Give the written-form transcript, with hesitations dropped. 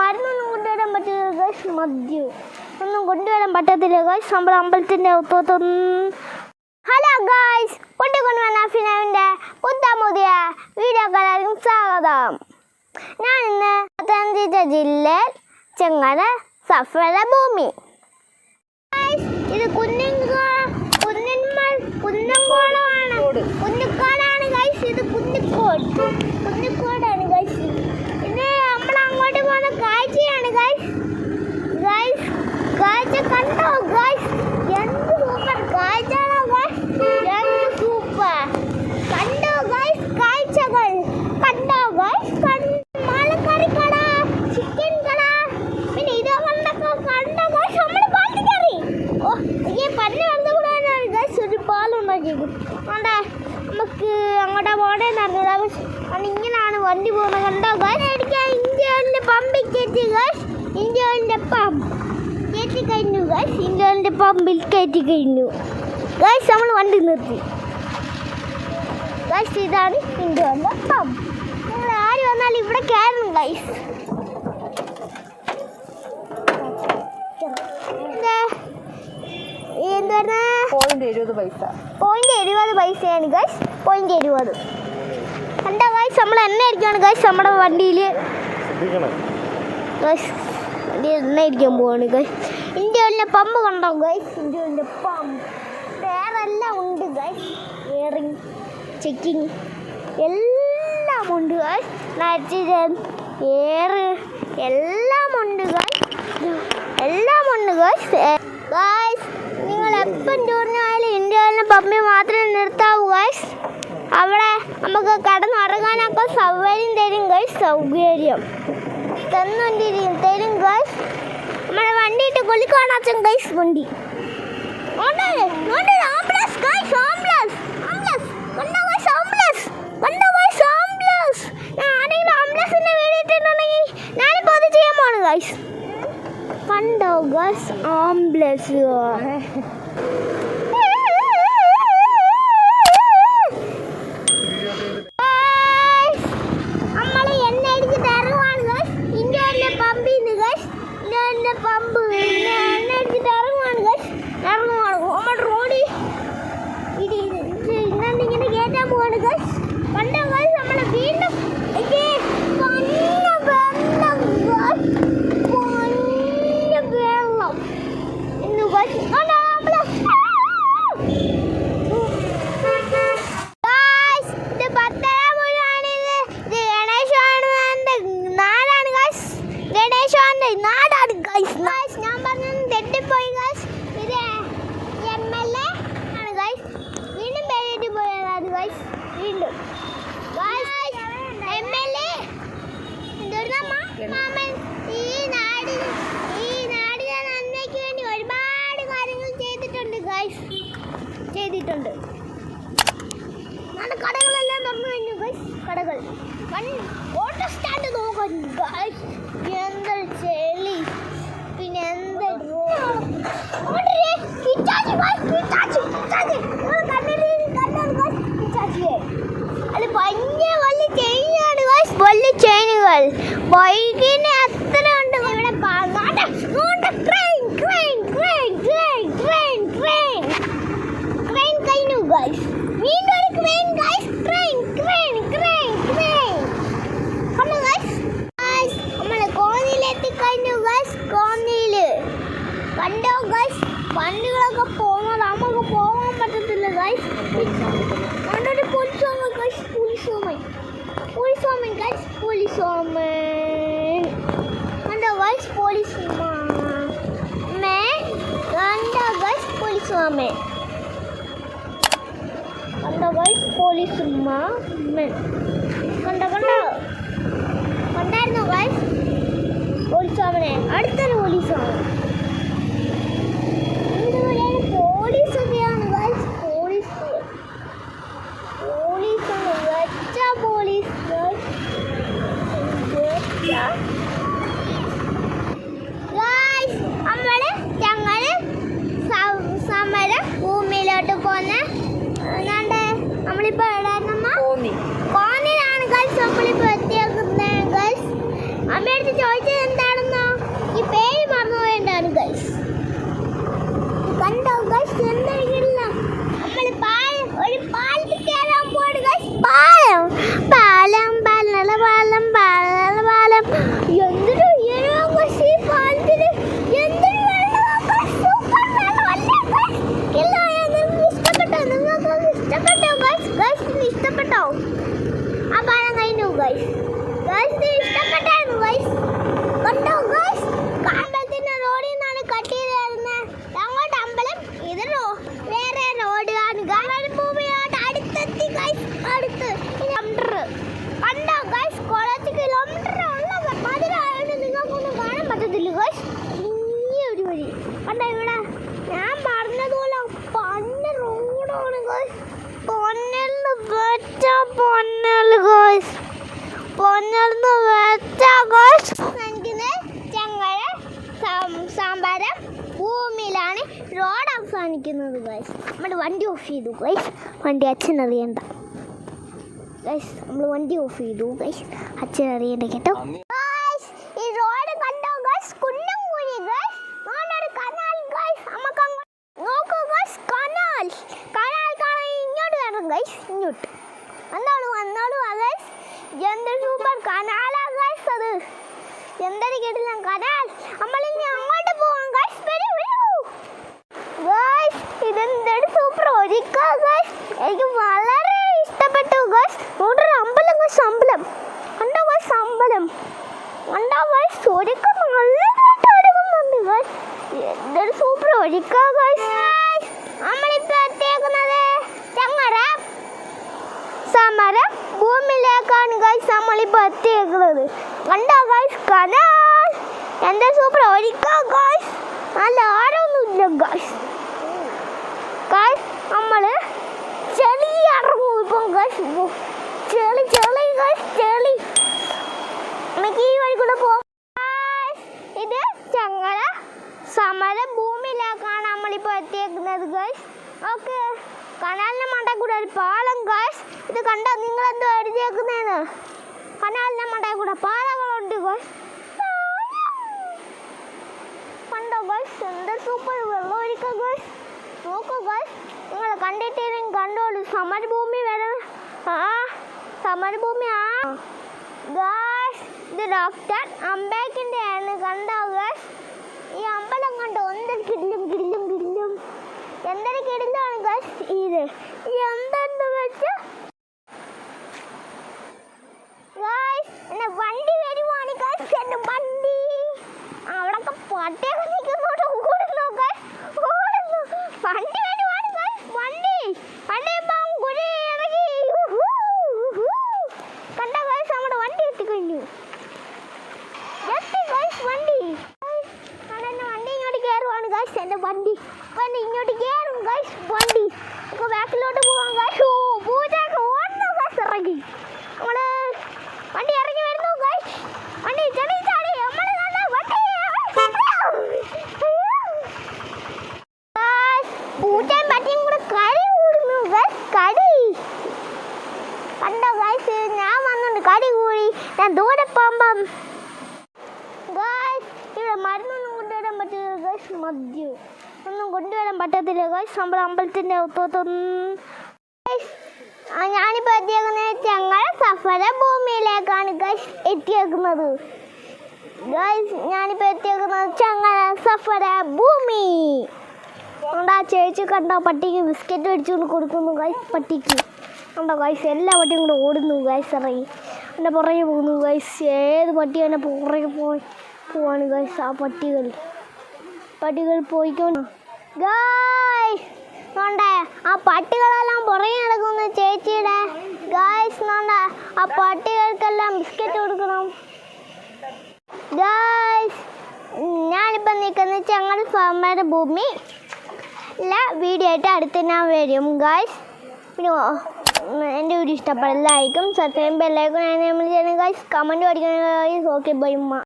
മരുന്നൊന്നും കൊണ്ടുവരാൻ പറ്റില്ല ഗൈസ്. മദ്യം ഒന്നും കൊണ്ടുവരാൻ പറ്റത്തില്ല ഗൈസ്. നമ്മൾ അമ്പലത്തിൻ്റെ ഒത്തൊന്നും. ഹലോ ഗൈസ്, കൊണ്ടുവന്ന ഫിനാവിൻ്റെ പുതിയ വീഡിയോക്കാരും സ്വാഗതം. ഞാൻ ഇന്ന് പത്തനംതിട്ട ജില്ലയിൽ ചെങ്ങര സഫല ഭൂമി. ഇത് കുന്നിക്കോടാണ് ഗൈസ്. ഇത് കുന്നിക്കോടാണ് ഗൈസ്. ഇത് നമ്മൾ അങ്ങോട്ട് പോകുന്ന കാഴ്ചയാണ് ഗൈസ്. കാഴ്ച കണ്ടോ ഗൈസ്? എന്ത് സൂപ്പർ കാഴ്ചയാണോ ഗൈസ്? എന്ത് സൂപ്പർ കണ്ടോ ഗൈസ്? കാഴ്ചകൾ കണ്ടോ ഗൈസ്? മാലക്കറി കട, ചിക്കൻ കട, പിന്നെ ഇത് കണ്ടോ ഗൈസ്? നമ്മൾ പാലത്തിൽ കയറി. ഓ ഈ പല്ല് വന്നുകൂടാണ് ഗൈസ്. ഒരു പാലുണ്ടാക്കിയത് വേണ്ടേ നമുക്ക് അങ്ങോട്ടാ പോകേണ്ടതെന്ന് അറിഞ്ഞത്. ഇങ്ങനെയാണ് വണ്ടി പോകുന്നത് കണ്ടോ ഗൈസ്? എനിക്ക് ഇന്ത്യയിലെ പമ്പിൽ കയറ്റി ഗൈസ്. ഇന്ത്യയിലെ പമ്പ് കയറ്റി കഴിഞ്ഞു ഗൈസ്. ഇന്ത്യയിലെ പമ്പിൽ കയറ്റി കഴിഞ്ഞു ഗൈസ്. നമ്മൾ വണ്ടി നിർത്തി ഗൈസ്. ഇതാണ് ഇന്ത്യയിലെ പമ്പ്. നിങ്ങൾ ആര് വന്നാലും ഇവിടെ കയറണം ഗൈസ്. .70 പൈസയാണ് ഗൈസ്. .70 കണ്ടോ ഗൈസ്? നമ്മൾ എണ്ണ അടിക്കുകയാണ് ഗൈസ് നമ്മുടെ വണ്ടിയിൽ ഗൈസ്. വണ്ടി എണ്ണ അടിക്കാൻ പോവാണ് ഗൈസ്. ഇന്ത്യയിലെ പമ്പ് കണ്ടോ ഗൈസ്? ഇന്ത്യയിലെ പമ്പ് വേറെ എല്ലാം ഉണ്ട് ഗൈസ്. എയറിങ്, ചെക്കിങ് എല്ലാം ഉണ്ട് ഗൈസ്. നൈട്രജൻ, എയർ എല്ലാം ഉണ്ട് ഗൈസ്. ഗൈസ് നിങ്ങൾ എപ്പം ടൂറിനായാലും ഇന്ത്യയിലെ പമ്പിൽ മാത്രമേ നിർത്താവൂ ഗൈസ്. അവിടെ നമുക്ക് കടന്നുറങ്ങാനൊക്കെ സൗകര്യം തരും ഗൈസ്. സൗകര്യം തരും ഗൈസ്. നമ്മുടെ വണ്ടിയിട്ട് കൊല്ലിക്കാണാച്ചൻ ഗൈസ്. വണ്ടി ആരെങ്കിലും ആംബുലൻസിന്റെ വീടിട്ടുണ്ടെങ്കിൽ ഞാനിപ്പോൾ അത് ചെയ്യാൻ പോണു ഗൈസ്. കണ്ടോ ഗൈസ്? ആംബുലൻസ് ചെയ്തിട്ടുണ്ട്. കടകളെല്ലാം തുറന്നു കഴിഞ്ഞു ഗൈസ്. കടകൾ ഓട്ടോ സ്റ്റാൻഡ് നോക്കാൻ ഗൈസ്. എന്താ ചെളി, പിന്നെ എന്താ അത് ഭയങ്കര വലിയ ചെയിനാണ് ഗൈസ്. വലിയ ചെയിനുകൾ ബൈക്കിന് അത്ര ഉണ്ട്. ഇവിടെ guys. വീണ്ടും ഒരു ക്രെയിൻ guys. ക്രെയിൻ. കണ്ടോ guys? നമ്മൾ കോന്നിയിലെത്തി കഴിഞ്ഞു guys. കോന്നിയില് കണ്ടോ guys? വണ്ടികളൊക്കെ പോകുന്നത് നമുക്ക് പോകാൻ പറ്റത്തില്ല guys. കണ്ടൊരു പോലീസോമൻ guys. പോലീസോമൻ guys. കണ്ടോ guys? പോലീസോമൻ കണ്ടോ guys? പോലീസോമൻ കണ്ടോ ഗൈസ്? പോലീസുമാൻ കണ്ടായിരുന്നോ ഗൈസ്? പോലീസുമാനെ അടുത്തൊരു പോലീസുമാണ്. പോലീസൊക്കെയാണ് ഗൈസ്. പോലീസാണ് വെച്ച പോലീസ് ഗൈസ്. നമ്മള് ഞങ്ങള് സമര ഭൂമിയിലോട്ട് പോന്ന നമ്മളിപ്പോ കോന്നിയിലാണ് ഗൈസ്. നമ്മളിപ്പോ എത്തിയേക്കുന്നത് ഗൈസ്. അമ്മയടുത്ത് ചോദിച്ചത് എന്താ സാമ്പാരം ഭൂമിയിലാണ് റോഡ് അവസാനിക്കുന്നത് ഗൈസ്. നമ്മൾ വണ്ടി ഓഫ് ചെയ്തു ഗൈസ്. വണ്ടി അച്ഛൻ അറിയണ്ട ഗൈസ്. നമ്മൾ വണ്ടി ഓഫ് ചെയ്തു ഗൈസ്. അച്ഛൻ അറിയണ്ട കേട്ടോ. ഈ റോഡ് കണ്ടോ ഗൈസ്? കുന്നും കുഴി ഗൈസ്. ഒരു കനാൽ ഗൈസ്. നമുക്ക് നോക്കൂ ഗൈസ്. കനാൽ കാണാൻ ഇങ്ങോട്ട് വരണം ഗൈസ്. ഇങ്ങോട്ട് വന്നോളൂ ഗൈസ്. എന്തൊരു സൂപ്പർ കനാലാ ഗൈസ്. അത് എന്തൊരു കിട്ടില്ല കനാൽ. നമ്മളിനി അങ്ങോട്ട് പോവാം ഗൈസ്. വരൂ ഗൈസ്. ഇതെന്തൊരു സൂപ്പർ ഒരിക്കാ ഗൈസ്. എനിക്ക് വളരെ ഇഷ്ടപ്പെട്ടു ഗൈസ്. ഇവിടെ അമ്പലം ഗൈസ്. അമ്പലം കണ്ടോ ഗൈസ്? അമ്പലം കണ്ടോ ഗൈസ്? ഒരിക്ക നല്ലതായിട്ട് ഒരുങ്ങുന്നുണ്ട് ഗൈസ്. എന്തൊരു സൂപ്പർ ഒരിക്കാ ഗൈസ്. നമ്മളിപ്പോ എത്തിയേക്കുന്നത് സമരം ഭൂമിയിലേക്കാണ് ഗൈസ്. നമ്മളിപ്പോ എത്തിയേക്കുന്നത് കണ്ടോ ഗൈസ്? കനാൽ എന്താ സൂപ്പർ ഒരിക്കാ ഗൈസ്. നല്ല ആരൊന്നുമില്ല ഗൈസ്. നമ്മള് ചെളി ഇറങ്ങും ഇപ്പം ഗൈസ്. ചെളി ഗൈസ്. നമുക്ക് ഈ വഴി കൂടെ പോകാം. ഇത് ചങ്ങല സമര ഭൂമിയിലേക്കാണ് നമ്മളിപ്പോൾ എത്തിയേക്കുന്നത് ഗൈസ്. ഓക്കെ, കനാലിന്റെ മണ്ട കൂടെ ഒരു പാലം ഗൈസ്. ഇത് കണ്ടോ നിങ്ങൾ എന്തോ എഴുതിയേക്കുന്നതെന്ന്? കനാലിന്റെ മണ്ട കൂടെ പാലങ്ങളുണ്ട് ഗൈസ്. കണ്ടോ ഗൈസ്? എന്താ സൂപ്പർ വെള്ളം ഒഴിക്കുക ഗൈസ്. നോക്കൂ ഗൈസ്. നിങ്ങൾ കണ്ടിട്ടില്ലെങ്കിൽ കണ്ടോളൂ. സമരഭൂമി വരെ സമരഭൂമി ഗൈസ്. ഇത് ഡോക്ടർ അംബേദ്കറിന്റെ ആണ്. കണ്ടോ ഗൈസ്? ഈ അമ്പലം കണ്ടോ? എന്തൊരു കിടിലും എന്തൊരു കിടിലാണ് ഗൈസ്. ഇത് എന്തെന്ന് വെച്ചാൽ ഗൈസ് എന്നെ വണ്ടി വരുവാണ് ഗൈസ്. എന്റെ വണ്ടി അവിടൊക്കെ പട്ടിയൊക്കെ നിൽക്കുന്നോട്ട് ഓടുന്നു ഗൈസ്. വണ്ടി വരുവാണ് ഗൈസ്. വണ്ടി കുഴി ഇറങ്ങി. കണ്ടോ ഗൈസ്? നമ്മുടെ വണ്ടി എത്തിക്കഴിഞ്ഞു. വണ്ടി ഇങ്ങോട്ട് കയറുവാണ് ഗൈസ്. എൻ്റെ വണ്ടി ഇങ്ങോട്ട് കയറും ഗൈസ്. വണ്ടി ബാക്കിലോട്ട് പോവാം ഗൈസ്. പൂജയൊക്കെ ഓടുന്നു ഗൈസ്. ഇറങ്ങി നമ്മള് വണ്ടി ഇറങ്ങി വരുന്നു ഗൈസ്. വണ്ടി ചാടി പൂച്ചയും പട്ടിയും കൂടെ കടി കൂടുന്നു ഗൈസ്. കടി കണ്ടോ ഗൈസ്? ഞാൻ വന്നുണ്ട് കടി കൂടി. ഞാൻ ദൂരെ പോകുമ്പം ഗൈസ് ഇവിടെ മരുന്നൊന്നും കൊണ്ടുവരാൻ പറ്റില്ല ഗൈസ്. മദ്യം ഒന്നും കൊണ്ടുവരാൻ പറ്റത്തില്ല ഗൈസ്. നമ്മുടെ അമ്പലത്തിൻ്റെ ഞാനിപ്പോൾ എത്തിയേക്കുന്നത് ഞങ്ങൾ സഫല ഭൂമിയിലേക്കാണ് ഗൈസ് എത്തിയേക്കുന്നത് ഗൈസ്. ഞാനിപ്പോൾ എത്തിയേക്കുന്നത് ഞങ്ങൾ സഫല ഭൂമി. ആ ചേച്ചി കണ്ടോ? പട്ടിക്ക് ബിസ്ക്കറ്റ് മേടിച്ചുകൊണ്ട് കൊടുക്കുന്നു ഗൈസ്. പട്ടിക്ക് കണ്ടോ ഗൈസ്? എല്ലാ പട്ടിയും കൂടെ ഓടുന്നു ഗൈസ്. ഇറങ്ങി എൻ്റെ പുറകെ പോകുന്നു ഗൈസ്. ഏത് പട്ടി എൻ്റെ പുറകെ പോവാണ് ഗൈസ്. ആ പട്ടികൾ പോയിക്കൊണ്ട് ഗൈസ് നോണ്ടേ. ആ പട്ടികളെല്ലാം പുറകെ നടക്കുന്നു ചേച്ചിയുടെ ഗൈസ്. നോണ്ടേ ആ പട്ടികൾക്കെല്ലാം ബിസ്ക്കറ്റ് കൊടുക്കണം ഗൈസ്. ഞാനിപ്പോൾ നിൽക്കുന്നത് ഞങ്ങളുടെ സമര ഭൂമി വീഡിയോ ആയിട്ട് അടുത്ത് ഞാൻ വരും ഗൈസ്. പിന്നെ എൻ്റെ വീഡിയോ ഇഷ്ടപ്പെടില്ലായിരിക്കും. സബ്സ്ക്രൈബ് ബെല്ലൈക്കൺ നമ്മൾ ചെയ്യണം ഗൈസ്. കമൻറ്റ് പഠിക്കണം ഗൈസ്. Okay bye.